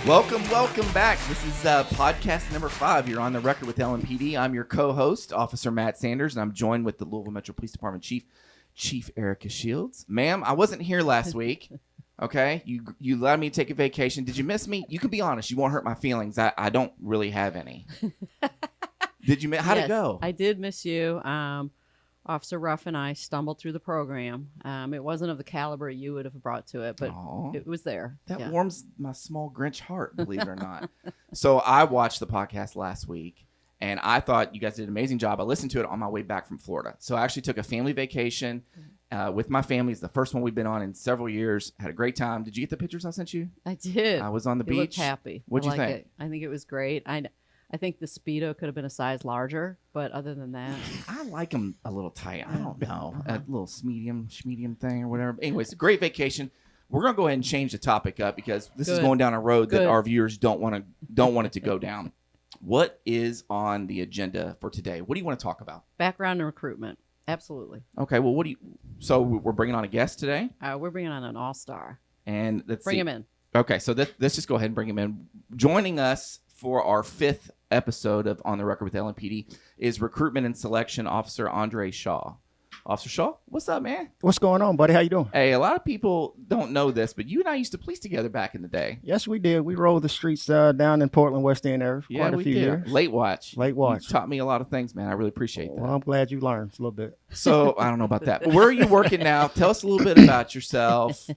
Welcome back. This is podcast number 5. You're on the record with LMPD. I'm your co-host, Officer Matt Sanders, and I'm joined with the Louisville Metro Police Department Chief Erica Shields. Ma'am, I wasn't here last week. Okay, you allowed me to take a vacation. Did you miss me? You can be honest. You won't hurt my feelings. I don't really have any. Did you? How'd it go? I did miss you. Officer Ruff and I stumbled through the program. It wasn't of the caliber you would have brought to it, but it was there. That warms my small Grinch heart, believe it or not. So I watched the podcast last week, and I thought you guys did an amazing job. I listened to it on my way back from Florida. So I actually took a family vacation with my family. It's the first one we've been on in several years. Had a great time. Did you get the pictures I sent you? I did. I was on the beach. You looked happy. What'd you think? I think it was great. I think the Speedo could have been a size larger, but other than that. I like them a little tight. I don't know. A little medium thing or whatever. Anyways, great vacation. We're going to go ahead and change the topic up because this is going down a road that our viewers don't want it to go down. What is on the agenda for today? What do you want to talk about? Background and recruitment. Absolutely. Okay. Well, so we're bringing on a guest today? We're bringing on an all-star. And let's bring him in. Okay. So let's just go ahead and bring him in. Joining us for our 5th episode of On the Record with LMPD is Recruitment and Selection Officer Andre Shaw. Officer Shaw, what's up, man? What's going on, buddy? How you doing? Hey, a lot of people don't know this, but you and I used to police together back in the day. Yes, we did. We rolled the streets down in Portland, West End area for quite a few years. Late watch. You taught me a lot of things, man. I really appreciate that. Well, I'm glad you learned a little bit. So, I don't know about that. But where are you working now? Tell us a little bit about yourself.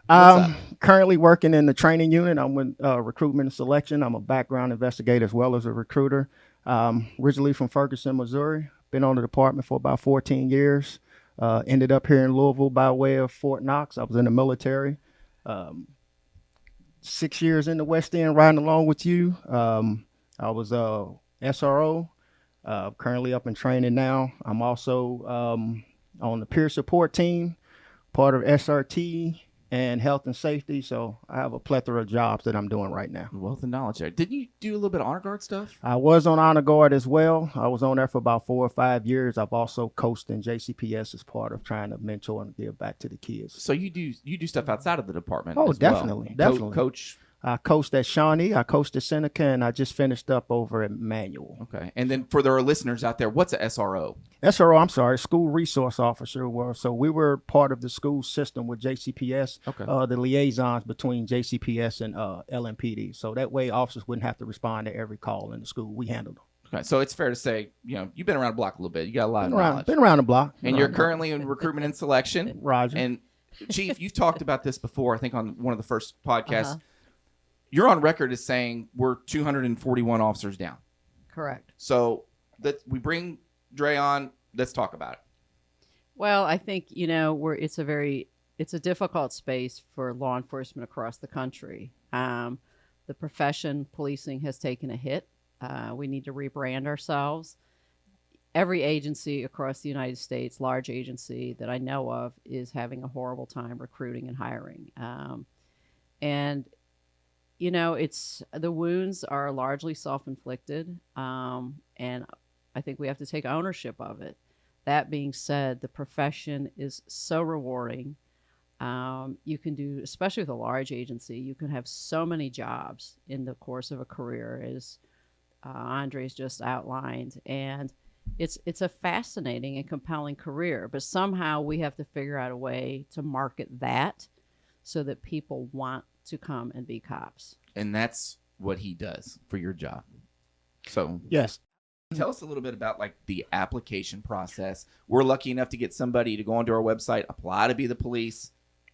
I'm currently working in the training unit. I'm with Recruitment and Selection. I'm a background investigator as well as a recruiter. Originally from Ferguson, Missouri. Been on the department for about 14 years. Ended up here in Louisville by way of Fort Knox. I was in the military. 6 years in the West End riding along with you. I was SRO. Currently up in training now. I'm also on the peer support team, part of SRT and health and safety. So I have a plethora of jobs that I'm doing right now. Wealth of knowledge there. Didn't you do a little bit of honor guard stuff? I was on honor guard as well. I was on there for about 4 or 5 years. I've also coached in JCPS as part of trying to mentor and give back to the kids. So you do stuff outside of the department? Oh, as definitely, well. definitely. Coach. I coached at Shawnee, I coached at Seneca, and I just finished up over at Manual. Okay. And then for our listeners out there, what's a SRO? SRO, School Resource Officer. So we were part of the school system with JCPS, the liaisons between JCPS and LMPD. So that way officers wouldn't have to respond to every call in the school. We handled them. Okay. So it's fair to say, you've been around the block a little bit. You got a lot of knowledge. Been around the block. And you're currently in Recruitment and Selection. Roger. And Chief, you've talked about this before, I think on one of the first podcasts. You're on record as saying we're 241 officers down. Correct. So we bring Dre on. Let's talk about it. Well, I think, it's a difficult space for law enforcement across the country. The profession, policing, has taken a hit. We need to rebrand ourselves. Every agency across the United States, large agency that I know of, is having a horrible time recruiting and hiring. It's the wounds are largely self-inflicted, and I think we have to take ownership of it. That being said, the profession is so rewarding. You can do, especially with a large agency, you can have so many jobs in the course of a career, as Andre's just outlined, and it's a fascinating and compelling career. But somehow we have to figure out a way to market that so that people want to come and be cops. And that's what he does for your job. So yes. Tell us a little bit about the application process. We're lucky enough to get somebody to go onto our website, apply to be the police.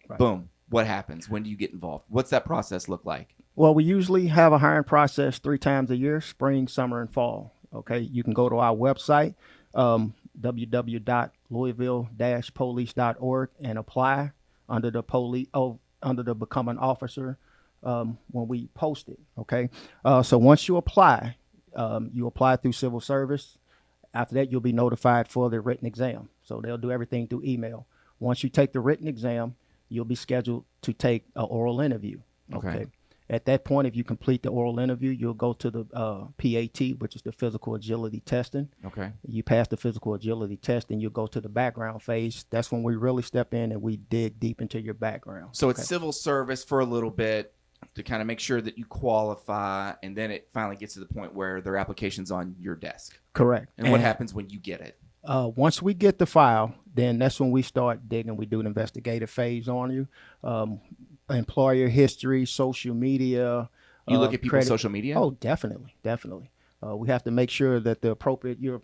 Right. Boom. What happens? When do you get involved? What's that process look like? Well, we usually have a hiring process 3 times a year, spring, summer, and fall. Okay. You can go to our website, www.louisville-police.org, and apply under the Become an Officer when we post it. Okay. So once you apply through civil service. After that, you'll be notified for the written exam. So they'll do everything through email. Once you take the written exam, you'll be scheduled to take an oral interview. Okay. At that point, if you complete the oral interview, you'll go to the PAT, which is the physical agility testing. Okay. You pass the physical agility test, and you'll go to the background phase. That's when we really step in and we dig deep into your background. So it's civil service for a little bit. to kind of make sure that you qualify, and then it finally gets to the point where their application's on your desk. Correct. And what happens when you get it? Once we get the file, then that's when we start digging. We do an investigative phase on you, employer history, social media. You look at people's credit. social media? Oh, definitely. We have to make sure that you're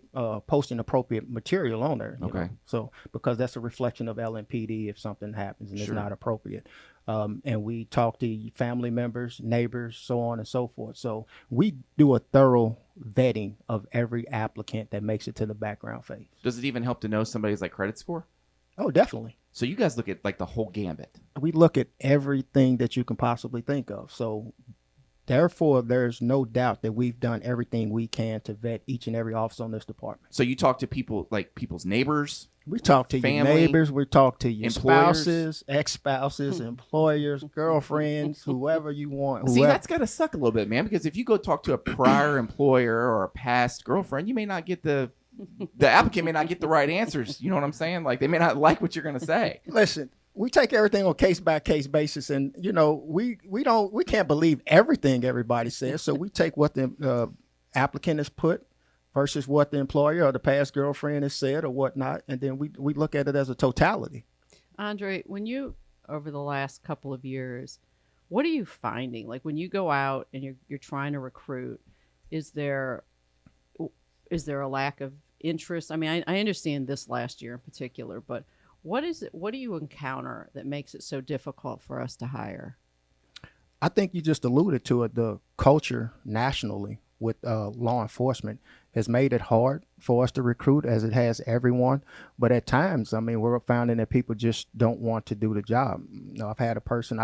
posting appropriate material on there. You know? So because that's a reflection of LMPD if something happens and it's not appropriate. And we talk to family members, neighbors, so on and so forth. So we do a thorough vetting of every applicant that makes it to the background phase. Does it even help to know somebody's like credit score? Oh, definitely. So you guys look at like the whole gambit. We look at everything that you can possibly think of. So therefore, there's no doubt that we've done everything we can to vet each and every officer on this department. So you talk to people, like people's neighbors? We talk to your neighbors. We talk to your employers, spouses, ex-spouses, employers, girlfriends, whoever you want. See, that's got to suck a little bit, man, because if you go talk to a prior employer or a past girlfriend, you may not get the applicant may not get the right answers. You know what I'm saying? Like they may not like what you're going to say. Listen. We take everything on case by case basis, and you know we can't believe everything everybody says. So we take what the applicant has put versus what the employer or the past girlfriend has said or whatnot, and then we look at it as a totality. Andre, when you over the last couple of years, what are you finding? Like when you go out and you're trying to recruit, is there a lack of interest? I mean, I understand this last year in particular, but what do you encounter that makes it so difficult for us to hire? I think you just alluded to it. The culture nationally with law enforcement has made it hard for us to recruit, as it has everyone. But at times, I mean, we're finding that people just don't want to do the job. You know, I've had a person,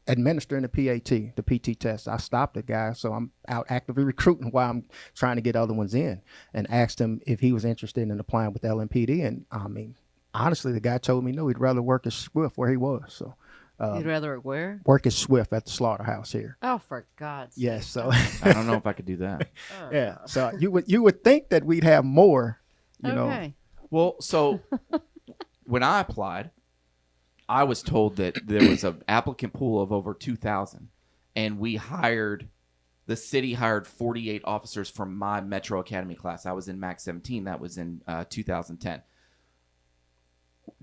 administering the PAT, the PT test. I stopped the guy, so I'm out actively recruiting while I'm trying to get other ones in, and asked him if he was interested in applying with LMPD. And I mean, honestly, the guy told me no, he'd rather work at Swift where he was. So you'd rather where? Work at Swift at the slaughterhouse here. Oh, for God's sake. Yes. So I don't know if I could do that. Yeah. So you would think that we'd have more, you know. Well, so when I applied, I was told that there was an applicant pool of over 2,000, and the city hired 48 officers from my Metro Academy class. I was in Max 17. That was in 2010.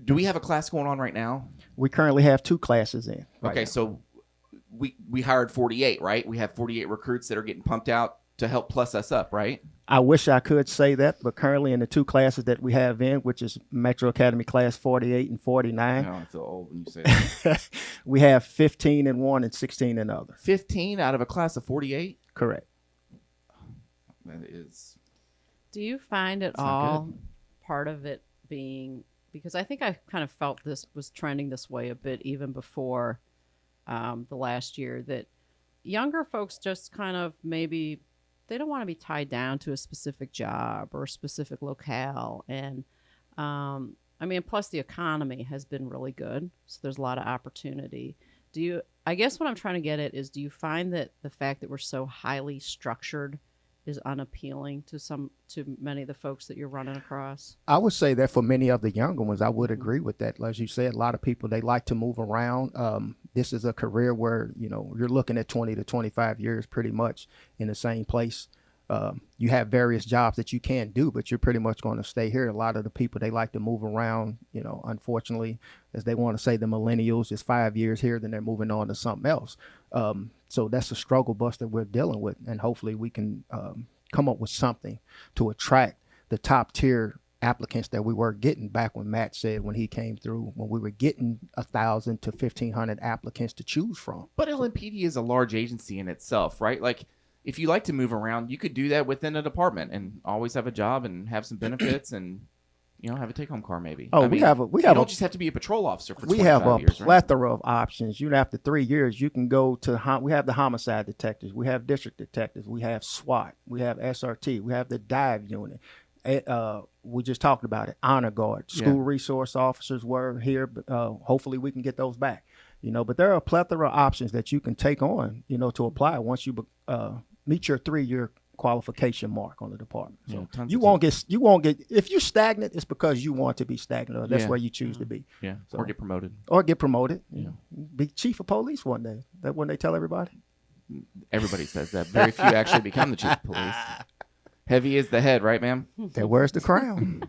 Do we have a class going on right now? We currently have 2 classes in. Okay, so we hired 48, right? We have 48 recruits that are getting pumped out to help plus us up, right? I wish I could say that, but currently in the 2 classes that we have in, which is Metro Academy class 48 and 49. I feel old when you say that. We have 15 in one and 16 in the other. 15 out of a class of 48? Correct. That is. Do you find at all part of it being, because I think I kind of felt this was trending this way a bit even before the last year, that younger folks just kind of maybe they don't want to be tied down to a specific job or a specific locale. And I mean, plus the economy has been really good, so there's a lot of opportunity. I guess what I'm trying to get at is, do you find that the fact that we're so highly structured is unappealing to many of the folks that you're running across? I would say that for many of the younger ones, I would agree with that. As you said, a lot of people, they like to move around. This is a career where, you know, you're looking at 20 to 25 years pretty much in the same place. You have various jobs that you can do, but you're pretty much going to stay here. A lot of the people, they like to move around, you know, unfortunately, as they want to say, the millennials, is 5 years here, then they're moving on to something else. So that's a struggle bus that we're dealing with. And hopefully we can come up with something to attract the top tier applicants that we were getting back when Matt said when he came through, when we were getting 1,000 to 1,500 applicants to choose from. But LMPD is a large agency in itself, right? Like, if you like to move around, you could do that within a department and always have a job and have some benefits and, you know, have a take-home car maybe. Oh, you don't just have to be a patrol officer for 25 years. We have a years, plethora of options. You know, after 3 years, you can go to, we have the homicide detectives, we have district detectives, we have SWAT, we have SRT, we have the dive unit. We just talked about it, honor guard, school resource officers were here, but hopefully we can get those back. You know, but there are a plethora of options that you can take on, you know, to apply once you meet your 3-year qualification mark on the department. Yeah, So tons you of won't get if you're stagnant, it's because you want to be stagnant, or that's Yeah. where you choose to be. Yeah, So- or get promoted. Or get promoted. Yeah. Be chief of police one day. That when they tell everybody. Everybody says that. Very few actually become the chief of police. Heavy is the head, right, ma'am? That wears the crown.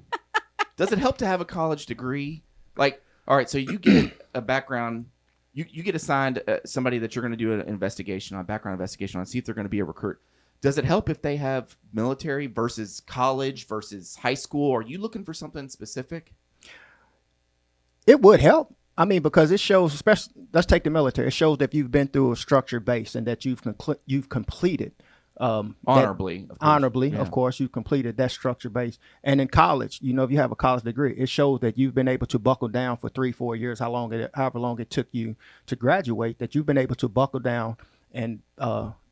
Does it help to have a college degree? Like, all right, so you get a background, you get assigned somebody that you're going to do an investigation on, background investigation on, see if they're going to be a recruit. Does it help if they have military versus college versus high school? Are you looking for something specific? It would help. I mean, because it shows, especially, let's take the military. It shows that you've been through a structured base and that you've completed Honorably, of course, you've completed that structured base. And in college, you know, if you have a college degree, it shows that you've been able to buckle down for 3-4 years, however long it took you to graduate, that you've been able to buckle down and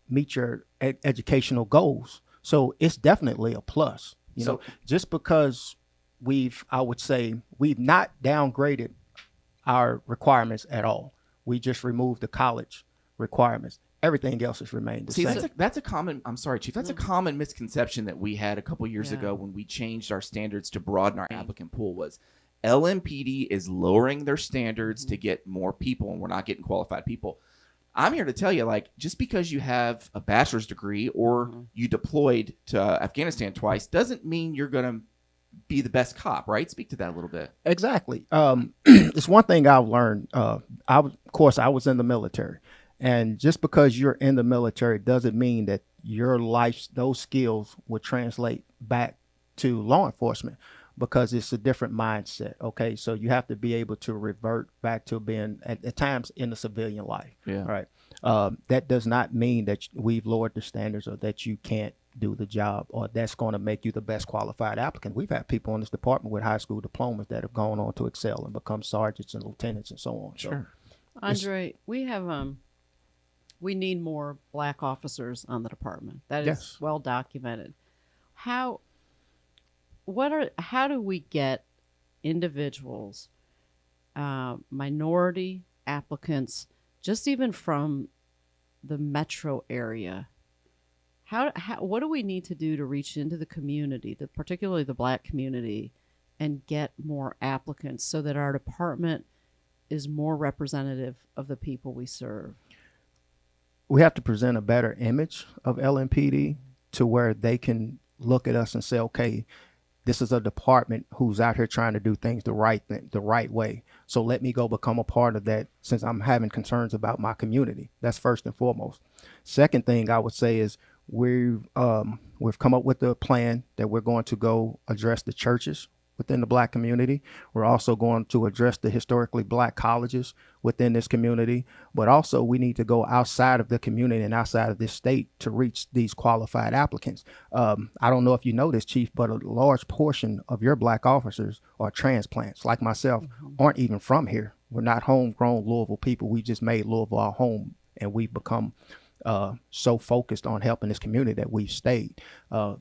meet your educational goals. So it's definitely a plus. You know, just because I would say we've not downgraded our requirements at all. We just removed the college requirements. Everything else has remained the same. That's a common, I'm sorry, Chief, that's a common misconception that we had a couple years Yeah. ago when we changed our standards to broaden our applicant pool was LMPD is lowering their standards to get more people, and we're not getting qualified people. I'm here to tell you, like, just because you have a bachelor's degree or you deployed to Afghanistan twice doesn't mean you're going to be the best cop, right? Speak to that a little bit. Exactly. It's one thing I've learned. I was in the military. And just because you're in the military doesn't mean that your life, those skills would translate back to law enforcement, because it's a different mindset. Okay. So you have to be able to revert back to being at times in the civilian life. Yeah. Right. That does not mean that we've lowered the standards or that you can't do the job or that's going to make you the best qualified applicant. We've had people in this department with high school diplomas that have gone on to excel and become sergeants and lieutenants and so on. Sure. So, Andre, we have we need more black officers on the department. That is Yes. well documented. How do we get individuals, minority applicants, just even from the metro area? What do we need to do to reach into the community, particularly the black community, and get more applicants so that our department is more representative of the people we serve? we have to present a better image of LMPD to where they can look at us and say, okay, this is a department who's out here trying to do things the right way. So let me go become a part of that since I'm having concerns about my community. That's first and foremost. Second thing I would say is we've come up with a plan that we're going to go address the churches within the black community. We're also going to address the historically black colleges within this community, but also we need to go outside of the community and outside of this state to reach these qualified applicants. I don't know if you know this, Chief, but a large portion of your black officers are transplants, like myself, aren't even from here. We're not homegrown Louisville people. We just made Louisville our home, and we've become so focused on helping this community that we've stayed.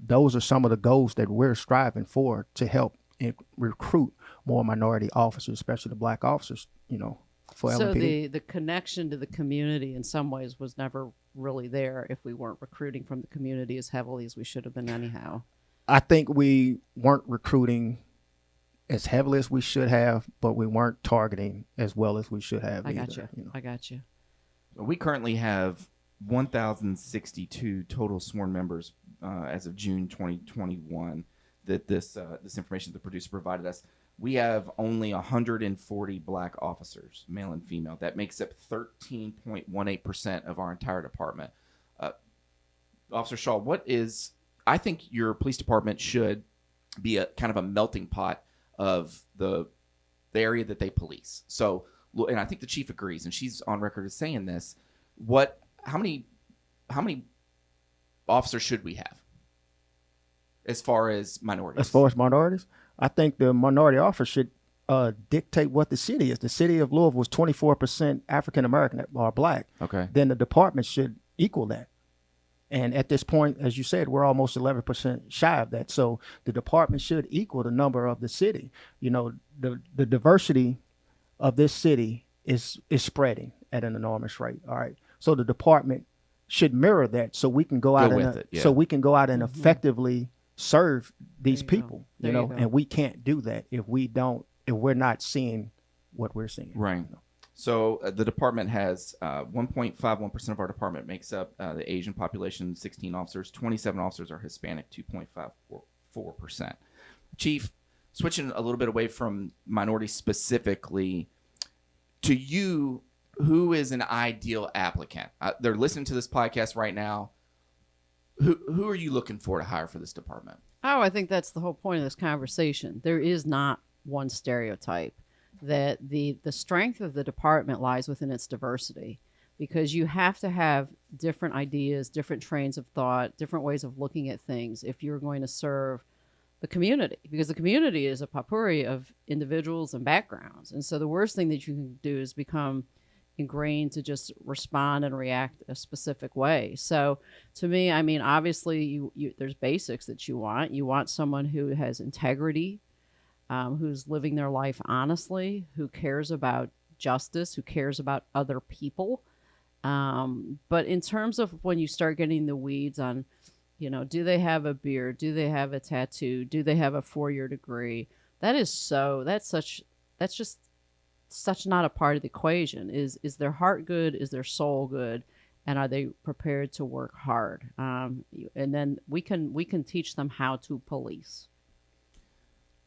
Those are some of the goals that we're striving for to help and recruit more minority officers, especially the black officers, for so LMPD. the connection to the community in some ways was never really there if we weren't recruiting from the community as heavily as we should have been anyhow. I think we weren't recruiting as heavily as we should have, but we weren't targeting as well as we should have. I got you. We currently have 1,062 total sworn members as of June 2021. That this information the producer provided us. We have only 140 black officers, male and female. That makes up 13.18% of our entire department. Officer Shaw, I think your police department should be a kind of a melting pot of the area that they police. So, and I think the chief agrees, and she's on record as saying this. How many officers should we have? As far as minorities? As far as minorities, I think the minority officer should dictate what the city is. The city of Louisville is 24% African American or black. Okay. Then the department should equal that. And at this point, as you said, we're almost 11% shy of that. So the department should equal the number of the city. The diversity of this city is spreading at an enormous rate. All right. So the department should mirror that, so we can go out so we can go out and effectively serve these people, you know, and we can't do that if we're not seeing what we're seeing. Right. You know? So the department has 1.51% of our department makes up the Asian population, 16 officers. 27 officers are Hispanic, 2.54%. Chief, switching a little bit away from minorities specifically, to you, who is an ideal applicant? They're listening to this podcast right now. Who are you looking for to hire for this department? Oh, I think that's the whole point of this conversation. There is not one stereotype. That the strength of the department lies within its diversity, because you have to have different ideas, different trains of thought, different ways of looking at things if you're going to serve the community, because the community is a potpourri of individuals and backgrounds. And so the worst thing that you can do is become ingrained to just respond and react a specific way. So to me, I mean, obviously you there's basics that you want. You want someone who has integrity, who's living their life honestly, who cares about justice, who cares about other people. But in terms of when you start getting the weeds on, you know, do they have a beard? Do they have a tattoo? Do they have a 4-year degree? That's just such not a part of the equation. Is their heart good? Is their soul good? And are they prepared to work hard? And then we can teach them how to police.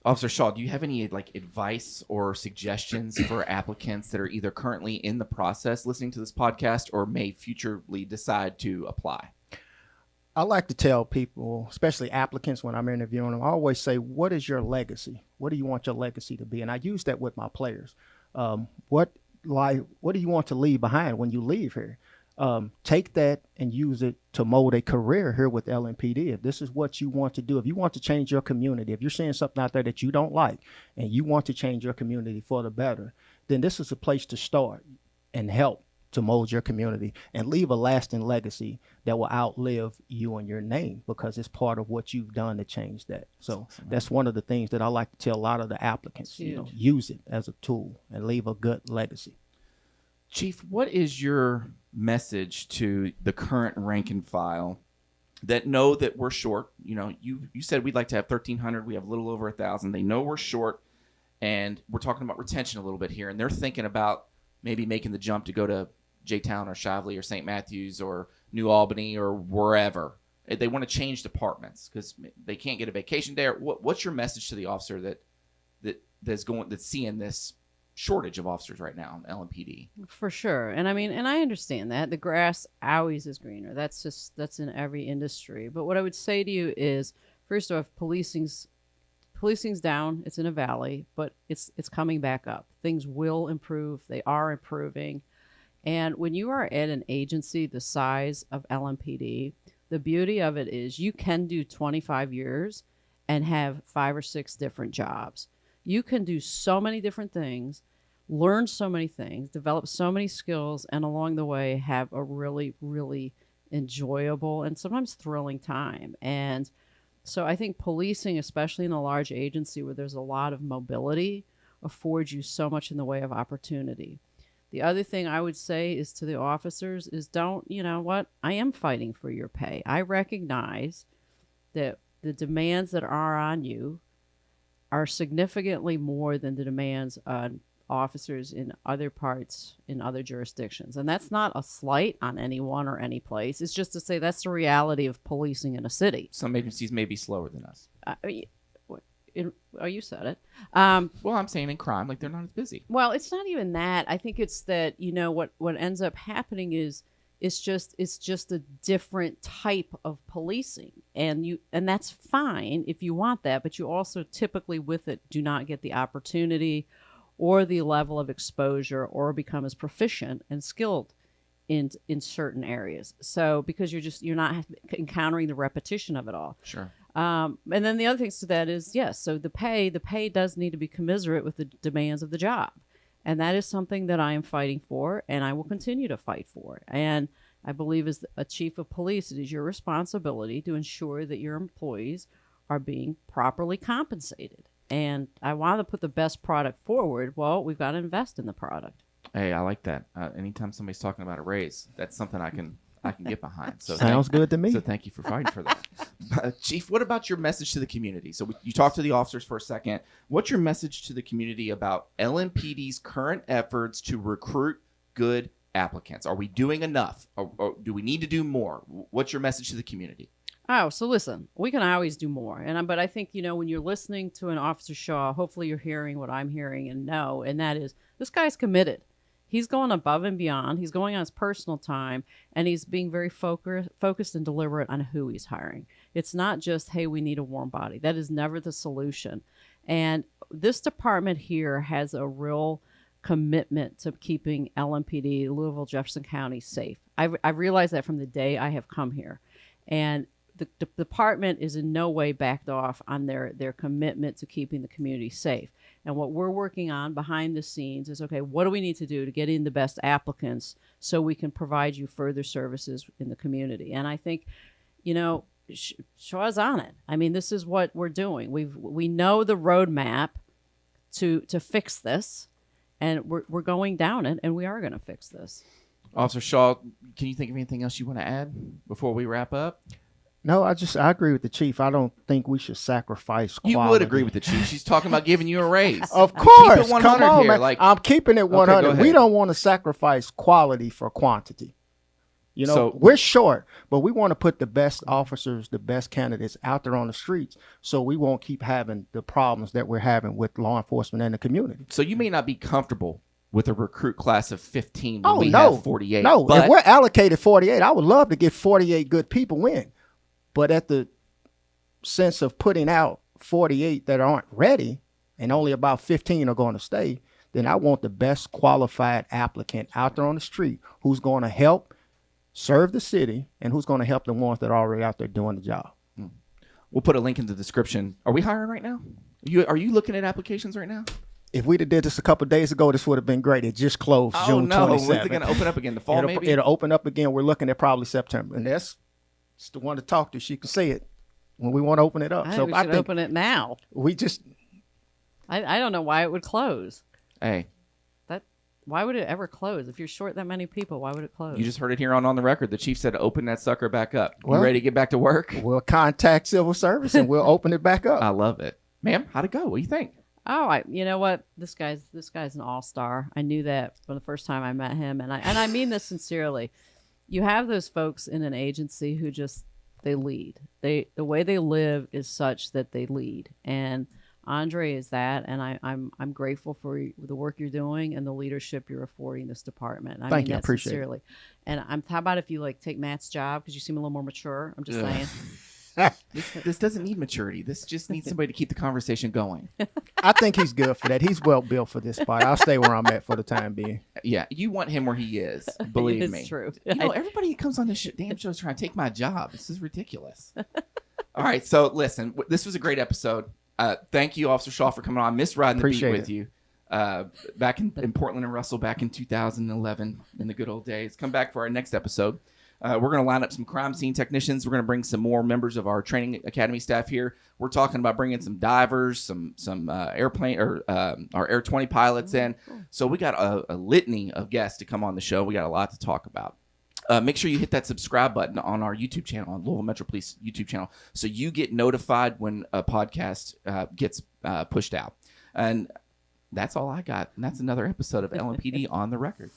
Officer Shaw, do you have any advice or suggestions for applicants that are either currently in the process listening to this podcast or may futurely decide to apply? I like to tell people, especially applicants, when I'm interviewing them, I always say, what is your legacy? What do you want your legacy to be? And I use that with my players. What do you want to leave behind when you leave here? Take that and use it to mold a career here with LMPD. If this is what you want to do, if you want to change your community, if you're seeing something out there that you don't like and you want to change your community for the better, then this is a place to start and help to mold your community and leave a lasting legacy that will outlive you and your name, because it's part of what you've done to change that. So that's one of the things that I like to tell a lot of the applicants, you know, use it as a tool and leave a good legacy. Chief, what is your message to the current rank and file that know that we're short? You know, you said we'd like to have 1,300. We have a little over 1,000. They know we're short, and we're talking about retention a little bit here, and they're thinking about maybe making the jump to go to J-Town or Shively or St. Matthews or New Albany or wherever. They want to change departments because they can't get a vacation day. What's your message to the officer that's seeing this shortage of officers right now in LMPD? For sure. And I mean, and I understand that the grass always is greener. That's in every industry. But what I would say to you is, first off, policing's down. It's in a valley, but it's coming back up. Things will improve. They are improving. And when you are at an agency the size of LMPD, the beauty of it is you can do 25 years and have 5 or 6 different jobs. You can do so many different things, learn so many things, develop so many skills, and along the way have a really, really enjoyable and sometimes thrilling time. And so I think policing, especially in a large agency where there's a lot of mobility, affords you so much in the way of opportunity. The other thing I would say is to the officers is you know what? I am fighting for your pay. I recognize that the demands that are on you are significantly more than the demands on officers in other parts, in other jurisdictions. And that's not a slight on anyone or any place. It's just to say that's the reality of policing in a city. Some agencies may be slower than us. You said it. Well, I'm saying in crime, they're not as busy. Well, it's not even that. I think it's that, you know, what ends up happening is it's just a different type of policing, and that's fine if you want that, but you also typically with it do not get the opportunity or the level of exposure or become as proficient and skilled in certain areas. So because you're not encountering the repetition of it all. Sure. And then the other things to that is, yes, so the pay does need to be commensurate with the demands of the job. And that is something that I am fighting for, and I will continue to fight for. And I believe as a chief of police, it is your responsibility to ensure that your employees are being properly compensated. And I want to put the best product forward. Well, we've got to invest in the product. Hey, I like that. Anytime somebody's talking about a raise, that's something I can I can get behind. So Sounds good to me. So thank you for fighting for that. Chief, what about your message to the community? So you talked to the officers for a second. What's your message to the community about LMPD's current efforts to recruit good applicants? Are we doing enough? Or do we need to do more? What's your message to the community? Oh, so listen, we can always do more. But I think, when you're listening to an Officer Shaw, hopefully you're hearing what I'm hearing and that is this guy's committed. He's going above and beyond. He's going on his personal time, and he's being very focused and deliberate on who he's hiring. It's not just, hey, we need a warm body. That is never the solution. And this department here has a real commitment to keeping LMPD, Louisville, Jefferson County safe. I realized that from the day I have come here. And the department is in no way backed off on their commitment to keeping the community safe. And what we're working on behind the scenes is, okay, what do we need to do to get in the best applicants so we can provide you further services in the community? And I think, Shaw's on it. I mean, this is what we're doing. We know the roadmap to fix this, and we're going down it, and we are going to fix this. Officer Shaw, can you think of anything else you want to add before we wrap up? No, I agree with the chief. I don't think we should sacrifice quality. You would agree with the chief. She's talking about giving you a raise. Of course. Keep it 100 Come on, here. man. I'm keeping it 100. Okay, we don't want to sacrifice quality for quantity. So, we're short, but we want to put the best officers, the best candidates out there on the streets so we won't keep having the problems that we're having with law enforcement and the community. So you may not be comfortable with a recruit class of 15 when we have 48. No, but if we're allocated 48, I would love to get 48 good people in. But at the sense of putting out 48 that aren't ready and only about 15 are going to stay, then I want the best qualified applicant out there on the street who's going to help serve the city and who's going to help the ones that are already out there doing the job. We'll put a link in the description. Are we hiring right now? Are you looking at applications right now? If we'd have did this a couple of days ago, this would have been great. It just closed June 27th. When's it going to open up again? The fall, maybe? It'll open up again. We're looking at probably September. And that's the one to talk to. She can say it when we want to open it up. I think we should open it now. I don't know why it would close. Hey. Why would it ever close? If you're short that many people, why would it close? You just heard it here on the record. The chief said open that sucker back up. You ready to get back to work? We'll contact civil service and we'll open it back up. I love it. Ma'am, how'd it go? What do you think? Oh, you know what? This guy's an all-star. I knew that from the first time I met him, and I mean this sincerely. You have those folks in an agency who just they lead. The way they live is such that they lead, and Andre is that, and I'm grateful for the work you're doing and the leadership you're affording this department. I mean you. I that appreciate sincerely. And how about if you take Matt's job because you seem a little more mature? I'm just saying. This doesn't need maturity. This just needs somebody to keep the conversation going. I think he's good for that. He's well built for this spot. I'll stay where I'm at for the time being. Yeah, you want him where he is. Believe me. It's true. Everybody who comes on this damn show is trying to take my job. This is ridiculous. All right, so listen, this was a great episode. Thank you, Officer Shaw, for coming on. I missed riding the beat with you. Back in Portland and Russell back in 2011 in the good old days. Come back for our next episode. We're going to line up some crime scene technicians. We're going to bring some more members of our training academy staff here. We're talking about bringing some divers, some airplane or our Air 20 pilots in. So we got a litany of guests to come on the show. We got a lot to talk about. Make sure you hit that subscribe button on our YouTube channel, on Louisville Metro Police YouTube channel, so you get notified when a podcast gets pushed out. And that's all I got. And that's another episode of LMPD on the record.